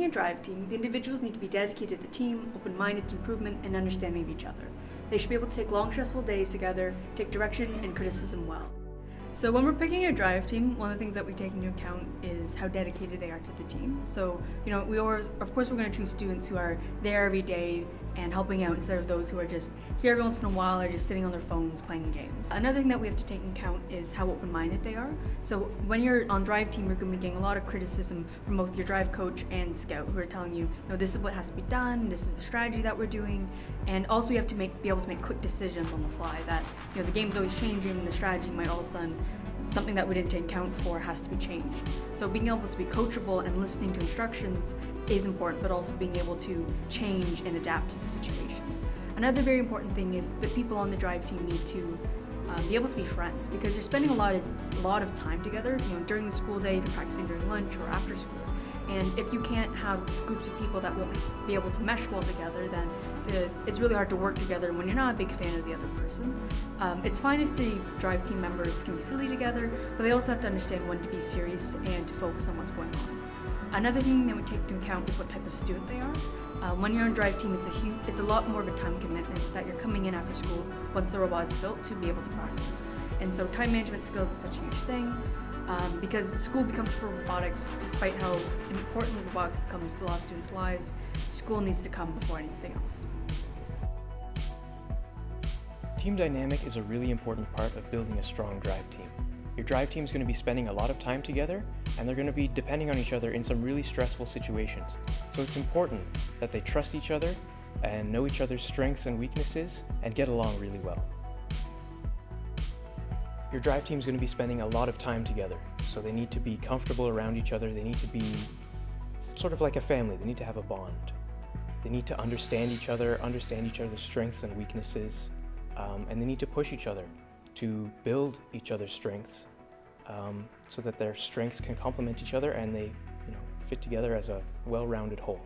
a drive team, the individuals need to be dedicated to the team, open-minded to improvement, and understanding of each other. They should be able to take long, stressful days together, take direction and criticism well. So when we're picking a drive team, one of the things that we take into account is how dedicated they are to the team. So, we always, of course, we're going to choose students who are there every day and helping out instead of those who are just here every once in a while or just sitting on their phones playing games. Another thing that we have to take into account is how open-minded they are. So when you're on drive team, you're going to be getting a lot of criticism from both your drive coach and scout who are telling you, this is what has to be done, this is the strategy that we're doing, and also you have to be able to make quick decisions on the fly that, the game's always changing, the strategy might all of a sudden, something that we didn't take account for has to be changed. So being able to be coachable and listening to instructions is important, but also being able to change and adapt to the situation. Another very important thing is the people on the drive team need to be able to be friends, because you're spending a lot of time together, during the school day, if you're practicing during lunch or after school. And if you can't have groups of people that won't be able to mesh well together, then it's really hard to work together when you're not a big fan of the other person. It's fine if the drive team members can be silly together, but they also have to understand when to be serious and to focus on what's going on. Another thing that we take into account is what type of student they are. When you're on drive team, it's a lot more of a time commitment that you're coming in after school once the robot is built to be able to practice. And so time management skills is such a huge thing. Because school becomes for robotics, despite how important robotics becomes to a lot of students' lives, school needs to come before anything else. Team dynamic is a really important part of building a strong drive team. Your drive team is going to be spending a lot of time together, and they're going to be depending on each other in some really stressful situations. So it's important that they trust each other and know each other's strengths and weaknesses and get along really well. Your drive team is going to be spending a lot of time together, so they need to be comfortable around each other. They need to be sort of like a family. They need to have a bond. They need to understand each other's strengths and weaknesses, and they need to push each other to build each other's strengths, so that their strengths can complement each other and they fit together as a well-rounded whole.